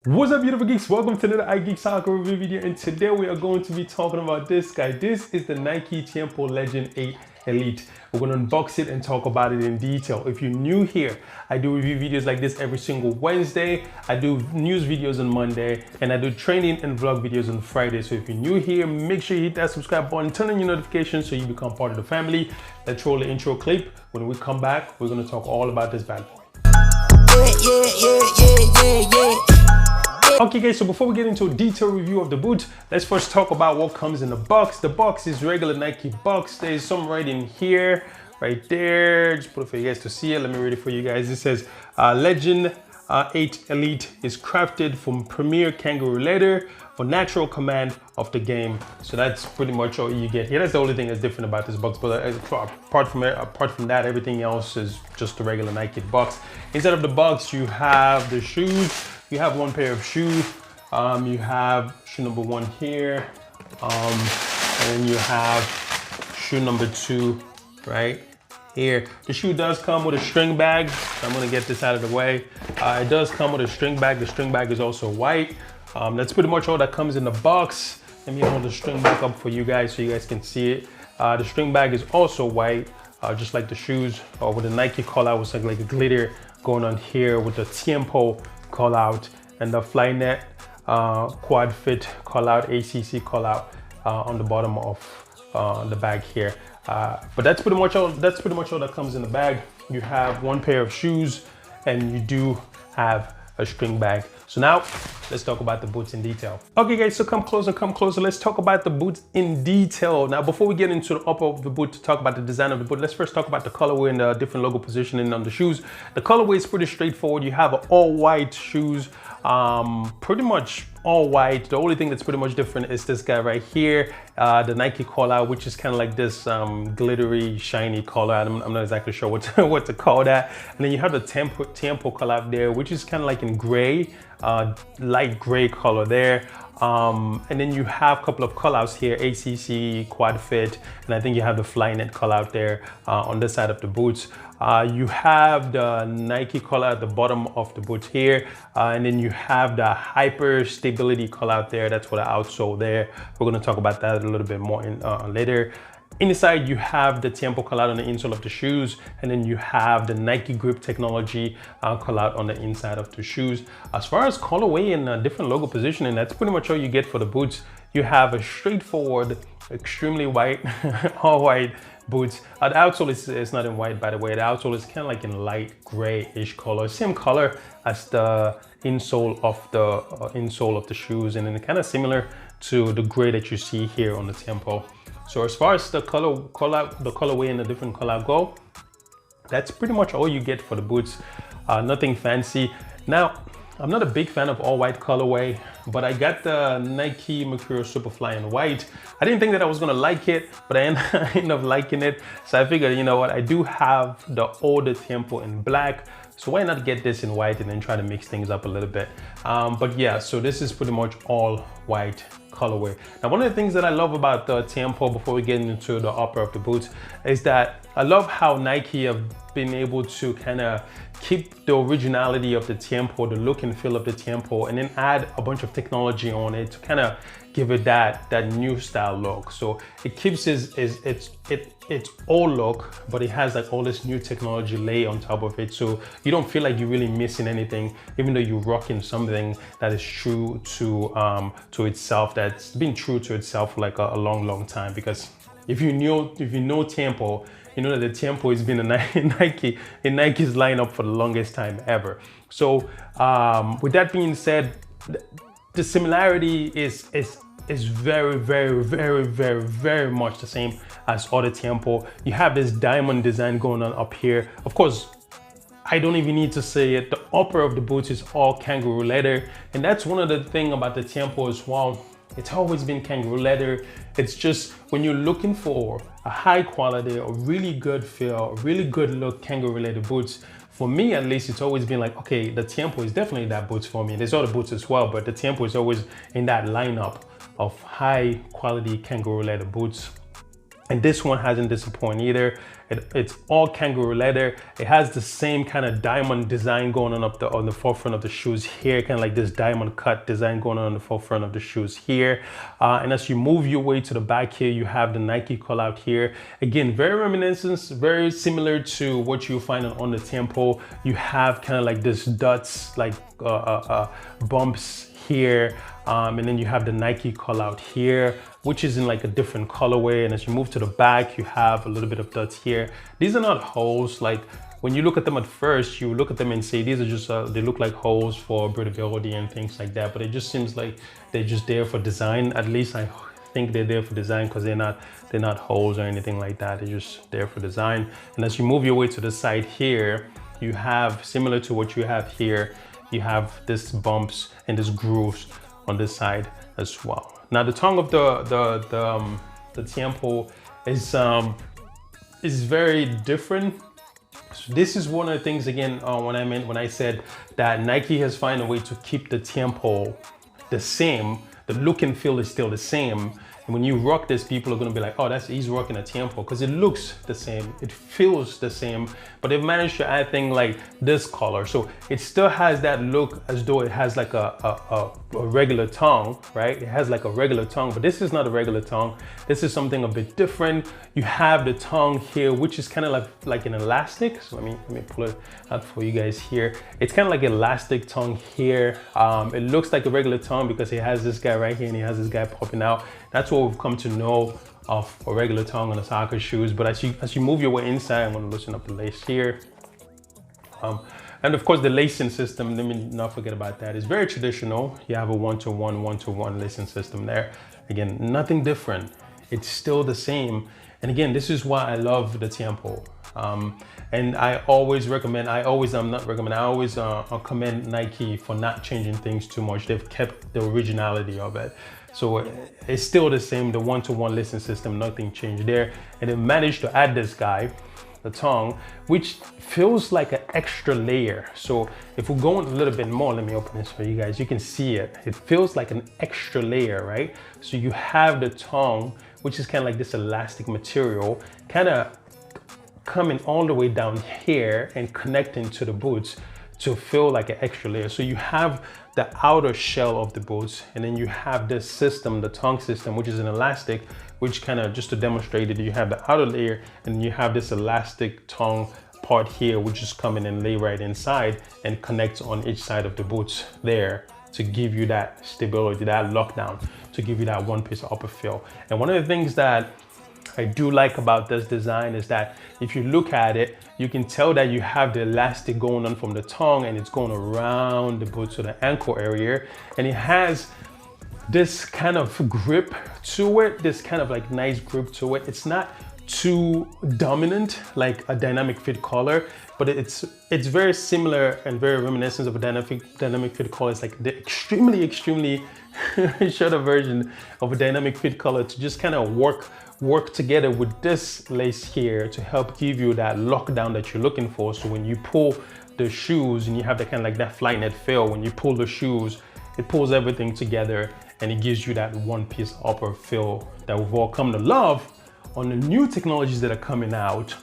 What's up, beautiful geeks? Welcome to another iGeek Soccer review video, and today we are going to be talking about this guy. This is the Nike Tiempo Legend 8 Elite. We're going to unbox it and talk about it in detail. If you're new here, I do review videos like this every single Wednesday. I do news videos on Monday, and I do training and vlog videos on Friday. So if you're new here, make sure you hit that subscribe button, turn on your notifications so you become part of the family. Let's roll the intro clip. When we come back, we're going to talk all about this bad boy. Okay guys, so before we get into a detailed review of the boot, let's first talk about what comes in the box. The box is regular Nike box. There's some right in here, right there. Just put it for you guys to see it. Let me read it for you guys. It says, Legend 8 Elite is crafted from premier kangaroo leather for natural command of the game. So that's pretty much all you get here. That's the only thing that's different about this box. But apart from that, everything else is just the regular Nike box. Inside of the box, you have the shoes. You have one pair of shoes. You have shoe number 1 here. And then you have shoe number 2 right here. The shoe does come with a string bag. I'm gonna get this out of the way. It does come with a string bag. The string bag is also white. That's pretty much all that comes in the box. Let me hold the string back up for you guys so you guys can see it. The string bag is also white, just like the shoes, with a Nike collar with like a glitter going on here with the Tiempo call out and the Flynet quad fit call out, ACC call out on the bottom of the bag here. But that's pretty much all that comes in the bag. You have one pair of shoes and you do have a string bag. So now let's talk about the boots in detail. Okay guys, so come closer. Let's talk about the boots in detail. Now, before we get into the upper of the boot to talk about the design of the boot, let's first talk about the colorway and the different logo positioning on the shoes. The colorway is pretty straightforward. You have all white shoes, pretty much all white. The only thing that's pretty much different is this guy right here, the Nike collar, which is kind of like this glittery, shiny collar. I'm not exactly sure what to call that. And then you have the Tiempo collar there, which is kind of like in gray, light gray color there. And then you have a couple of callouts here, ACC, quad fit, and I think you have the Flynet callout there on this side of the boots. You have the Nike collar at the bottom of the boots here, and then you have the hyper stability callout there. That's for the outsole there. We're going to talk about that a little bit more later. Inside, you have the Tiempo callout on the insole of the shoes, and then you have the Nike grip technology callout on the inside of the shoes. As far as colorway and different logo positioning, that's pretty much all you get for the boots. You have a straightforward, extremely white, all white boots. The outsole is not in white, by the way. The outsole is kind of like in light gray-ish color, same color as the insole of the shoes, and then kind of similar to the gray that you see here on the Tiempo. So as far as the colorway and the different color go, that's pretty much all you get for the boots. Nothing fancy. Now, I'm not a big fan of all white colorway, but I got the Nike Mercurial Superfly in white. I didn't think that I was gonna like it, but I ended up liking it. So I figured, you know what, I do have the older Tiempo in black, so why not get this in white and then try to mix things up a little bit. But yeah, so this is pretty much all white colorway. Now, one of the things that I love about the Tiempo, before we get into the upper of the boots, is that I love how Nike have been able to kind of keep the originality of the Tiempo, the look and feel of the Tiempo, and then add a bunch of technology on it to kind of give it that new style look. So it keeps its old look, but it has like all this new technology lay on top of it, so you don't feel like you're really missing anything, even though you're rocking something that is true to itself, that's been true to itself for like a long time. Because if you know Tiempo, you know that the Tiempo has been in Nike's lineup for the longest time ever. So with that being said, the similarity is very much the same as other Tiempo. You have this diamond design going on up here. Of course, I don't even need to say it. The upper of the boots is all kangaroo leather, and that's one of the things about the Tiempo as well. It's always been kangaroo leather. It's just when you're looking for a high quality, a really good feel, a really good look kangaroo leather boots, for me at least, it's always been like, okay, the Tiempo is definitely that boots for me. There's other boots as well, but the Tiempo is always in that lineup of high quality kangaroo leather boots. And this one hasn't disappointed either. It's all kangaroo leather. It has the same kind of diamond design going on on the forefront of the shoes here, kind of like this diamond cut design going on the forefront of the shoes here. And as you move your way to the back here, you have the Nike call out here. Again, very reminiscent, very similar to what you'll find on the Tiempo. You have kind of like this dots, like bumps here. And then you have the Nike call out here, which is in like a different colorway. And as you move to the back, you have a little bit of dots here. These are not holes. Like when you look at them at first, you look at them and say, these are just, they look like holes for breathability and things like that. But it just seems like they're just there for design. At least I think they're there for design, because they're not holes or anything like that. They're just there for design. And as you move your way to the side here, you have, similar to what you have here, you have this bumps and this grooves on this side as well. Now the tongue of the Tiempo is very different. So this is one of the things, again, when I said that Nike has found a way to keep the Tiempo the same. The look and feel is still the same. And when you rock this, people are gonna be like, oh, he's rocking a Tiempo, because it looks the same, it feels the same, but they've managed to add things like this color. So it still has that look as though it has like a regular tongue, right? It has like a regular tongue, but this is not a regular tongue. This is something a bit different. You have the tongue here, which is kind of like an elastic. So let me pull it out for you guys here. It's kind of like an elastic tongue here. It looks like a regular tongue because it has this guy right here and he has this guy popping out. That's what we've come to know of a regular tongue on the soccer shoes. But as you move your way inside, I'm going to loosen up the lace here. And of course, the lacing system, let me not forget about that. It's very traditional. You have a one-to-one lacing system there. Again, nothing different. It's still the same. And again, this is why I love the Tiempo. And I always commend Nike for not changing things too much. They've kept the originality of it. So it's still the same, the one-to-one lacing system, nothing changed there. And they managed to add this guy, the tongue, which feels like an extra layer. So if we're going a little bit more, let me open this for you guys. You can see it. It feels like an extra layer, right? So you have the tongue, which is kind of like this elastic material, kind of coming all the way down here and connecting to the boots to feel like an extra layer. So you have the outer shell of the boots, and then you have this system, the tongue system, which is an elastic, which kind of, just to demonstrate it, you have the outer layer and you have this elastic tongue part here, which is coming and lay right inside and connects on each side of the boots there to give you that stability, that lockdown, to give you that one-piece upper feel. And one of the things that I do like about this design is that if you look at it, you can tell that you have the elastic going on from the tongue and it's going around the boot to the ankle area. And it has this kind of grip to it, this kind of like nice grip to it. It's not too dominant like a dynamic fit collar, but it's very similar and very reminiscent of a dynamic fit collar. It's like the extremely shorter version of a dynamic fit collar to just kind of work together with this lace here to help give you that lockdown that you're looking for. So when you pull the shoes and you have that kind of like that flight net feel, when you pull the shoes, it pulls everything together and it gives you that one-piece upper feel that we've all come to love on the new technologies that are coming out.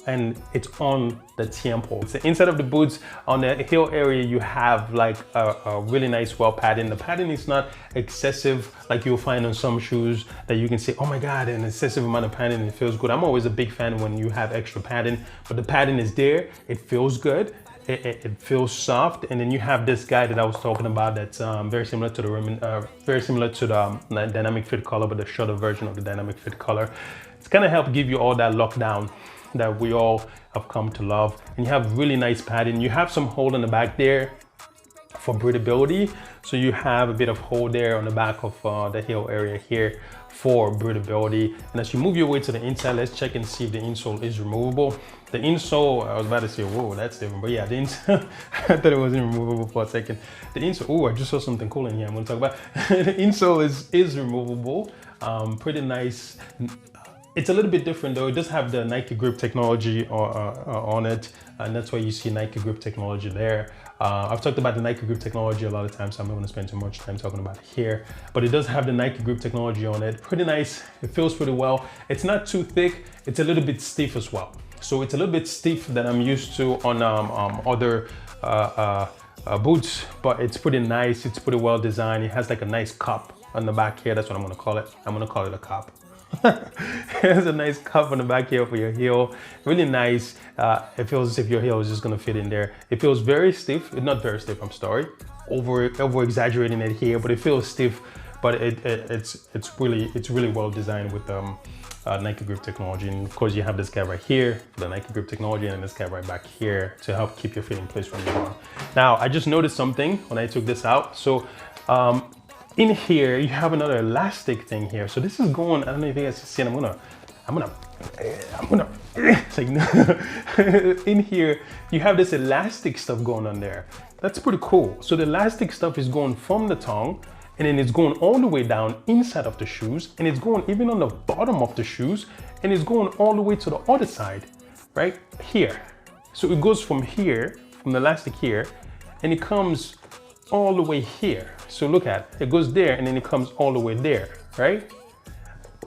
And it's on the Tiempo. It's the inside of the boots. On the heel area, you have like a really nice well padding. The padding is not excessive like you'll find on some shoes that you can say, oh my God, an excessive amount of padding, it feels good. I'm always a big fan when you have extra padding, but the padding is there, it feels good. It feels soft. And then you have this guy that I was talking about that's very similar to the dynamic fit collar, but the shorter version of the dynamic fit collar. It's gonna help give you all that lockdown that we all have come to love. And you have really nice padding. You have some hold on the back there for breathability. So you have a bit of hold there on the back of the heel area here for breathability. And as you move your way to the inside, let's check and see if the insole is removable. The insole, I was about to say, whoa, that's different. But yeah, the insole, I thought it wasn't removable for a second. The insole, oh, I just saw something cool in here I'm gonna talk about. The insole is removable, pretty nice. It's a little bit different though. It does have the Nike grip technology on it, and that's why you see Nike grip technology there. I've talked about the Nike grip technology a lot of times, so I'm not gonna spend too much time talking about it here, but it does have the Nike grip technology on it. Pretty nice, it feels pretty well. It's not too thick, it's a little bit stiff as well. So it's a little bit stiff than I'm used to on other boots, but it's pretty nice. It's pretty well designed. It has like a nice cup on the back here. That's what I'm gonna call it. I'm gonna call it a cup. It has a nice cup on the back here for your heel. Really nice. It feels as if your heel is just gonna fit in there. It feels very stiff. Not very stiff, I'm sorry. Over exaggerating it here, but it feels stiff. But it's really well designed with Nike grip technology. And of course you have this guy right here for the Nike grip technology, and this guy right back here to help keep your feet in place when you run. Now I just noticed something when I took this out. So in here you have another elastic thing here. So this is going, I don't know if you guys can see it. I'm gonna it's like, in here you have this elastic stuff going on there. That's pretty cool. So the elastic stuff is going from the tongue, and then it's going all the way down inside of the shoes, and it's going even on the bottom of the shoes, and it's going all the way to the other side, right here. So it goes from here, from the elastic here, and it comes all the way here. So look at it, it goes there, and then it comes all the way there, right?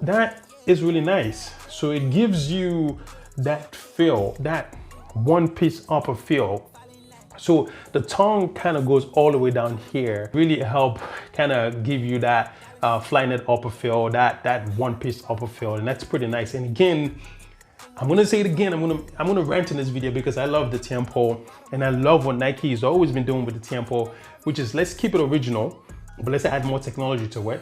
That is really nice. So it gives you that feel, that one piece upper feel. So the tongue kind of goes all the way down here, really help kind of give you that Flyknit upper feel, that one piece upper feel, and that's pretty nice. And again, I'm gonna say it again, I'm gonna rant in this video because I love the Tiempo, and I love what Nike has always been doing with the Tiempo, which is let's keep it original, but let's add more technology to it.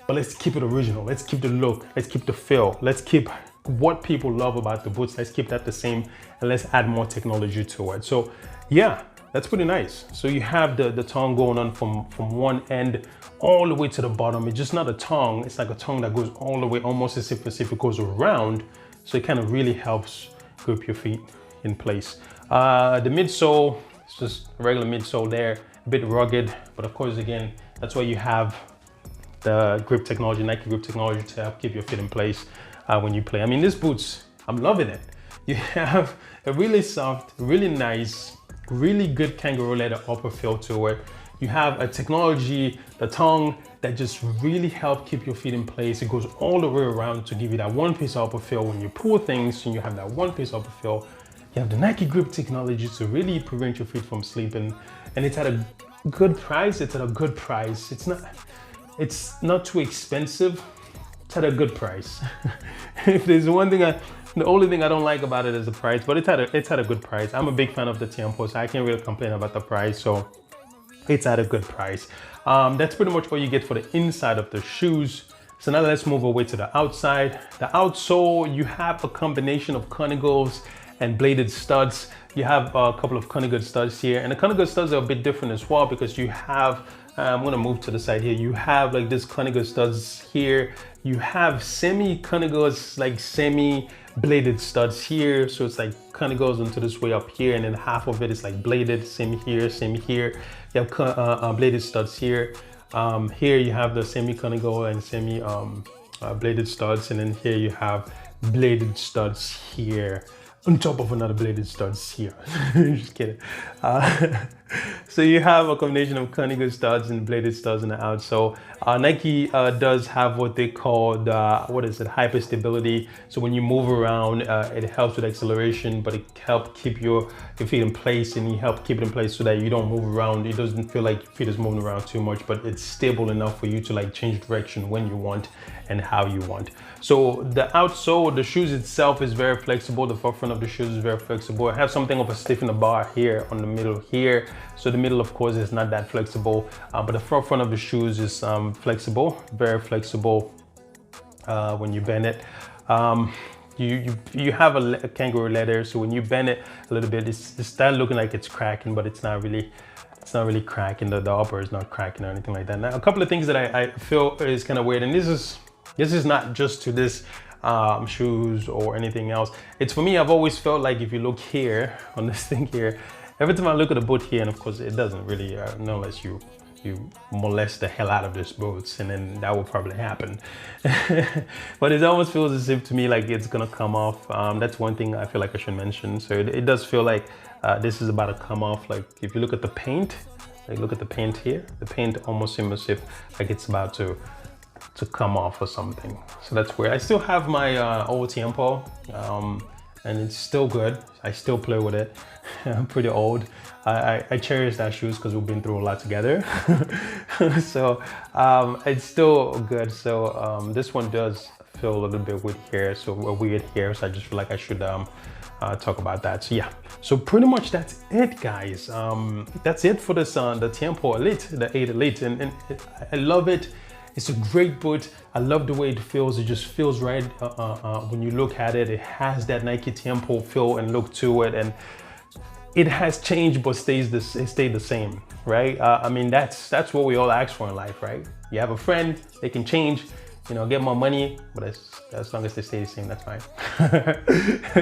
But let's keep it original, let's keep the look, let's keep the feel, let's keep what people love about the boots, let's keep that the same, and let's add more technology to it. So yeah, that's pretty nice. So you have the tongue going on from one end all the way to the bottom. It's just not a tongue, it's like a tongue that goes all the way, almost as if it goes around. So it kind of really helps grip your feet in place. The midsole, it's just a regular midsole there, a bit rugged, but of course, again, that's why you have the grip technology, Nike grip technology, to help keep your feet in place when you play. I mean, these boots, I'm loving it. You have a really soft, really nice, really good kangaroo leather upper feel to it. You have a technology, the tongue, that just really help keep your feet in place. It goes all the way around to give you that one piece upper feel when you pull things, and you have that one piece upper feel. You have the Nike grip technology to really prevent your feet from slipping, and it's at a good price. It's at a good price. It's not too expensive. It's at a good price. If there's one thing the only thing I don't like about it is the price, but it's at a good price. I'm a big fan of the Tiempo, so I can't really complain about the price. So it's at a good price. That's pretty much what you get for the inside of the shoes. So now let's move away to the outside. The outsole, you have a combination of Conigals and bladed studs. You have a couple of Conigal studs here, and the Conigal studs are a bit different as well because you have, I'm gonna move to the side here. You have like this Conigal studs here. You have semi-Conigals, like semi-bladed studs here. So it's like Conigals into this way up here, and then half of it is like bladed, same here, same here. You have bladed studs here. Here you have the semi-Conigal and semi-bladed studs, and then here you have bladed studs here on top of another bladed studs here. Just kidding. So you have a combination of Conigal studs and bladed studs in the outsole. Nike does have what they call the, what is it, hyper stability. So when you move around, it helps with acceleration, but it helps keep your feet in place, and you help keep it in place so that you don't move around. It doesn't feel like your feet is moving around too much, but it's stable enough for you to like change direction when you want and how you want. So the outsole, the shoes itself is very flexible. The front of the shoes is very flexible. I have something of a stiff in the bar here on the middle here. So the middle, of course, is not that flexible, but the front of the shoes is flexible, very flexible when you bend it. You have a kangaroo leather, so when you bend it a little bit, it's starting looking like it's cracking, but it's not really cracking. The upper is not cracking or anything like that. Now, a couple of things that I feel is kind of weird, and this is not just to this shoes or anything else. It's for me, I've always felt like if you look here on this thing here, every time I look at the boot here, and of course it doesn't really, unless you molest the hell out of this boots, and then that will probably happen. But it almost feels as if to me like it's gonna come off. That's one thing I feel like I should mention. So it does feel like this is about to come off. Like if you look at the paint, like look at the paint here, the paint almost seems as if like it's about to come off or something. So that's weird. I still have my old Tiempo. and it's still good. I still play with it. I'm pretty old. I cherish that shoes because we've been through a lot together. So it's still good. So this one does feel a little bit weird here, so a weird here. So I just feel like I should talk about that. So yeah, so pretty much that's it, guys. That's it for this the Tiempo Elite, the 8 Elite, and I love it. It's a great boot. I love the way it feels. It just feels right when you look at it. It has that Nike Tiempo feel and look to it, and it has changed but it stayed the same, right? I mean, that's what we all ask for in life, right? You have a friend, they can change, you know, get more money, but as long as they stay the same, that's fine.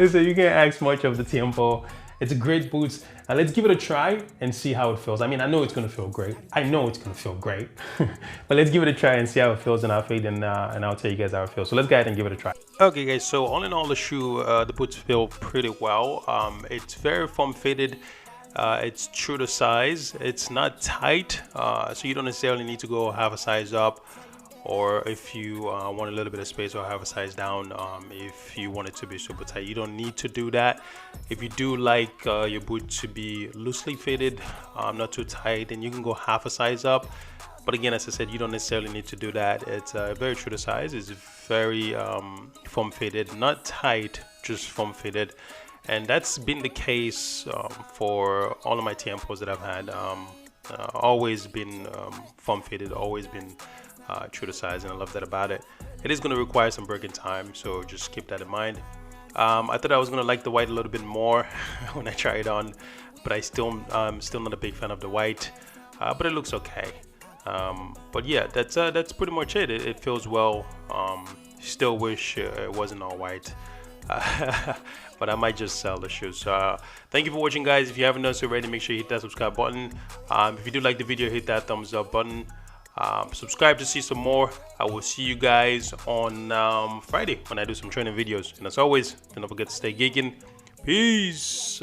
So you can't ask much of the Tiempo. It's a great boot. Let's give it a try and see how it feels. I mean, I know it's gonna feel great. I know it's gonna feel great. But let's give it a try and see how it feels in our feet, and I'll tell you guys how it feels. So let's go ahead and give it a try. Okay, guys, so all in all, the shoe, the boots feel pretty well. It's very form-fitted. It's true to size. It's not tight, so you don't necessarily need to go half a size up, or if you want a little bit of space, or have a size down. If you want it to be super tight, you don't need to do that. If you do like your boot to be loosely fitted, not too tight, then you can go half a size up. But again, as I said, you don't necessarily need to do that. It's very true to size. It's very form fitted, not tight, just form fitted. And that's been the case for all of my Tiempos that I've had. Always been form fitted, always been true to size, and I love that about it. It is going to require some breaking time, so just keep that in mind. I thought I was going to like the white a little bit more when I try it on, but still not a big fan of the white, but it looks okay. But yeah, that's pretty much it. It feels well. Still wish it wasn't all white. But I might just sell the shoes. Thank you for watching, guys. If you haven't done so already, make sure you hit that subscribe button. If you do like the video, hit that thumbs up button. Subscribe to see some more. I will see you guys on Friday when I do some training videos. And as always, don't forget to stay geeking. Peace.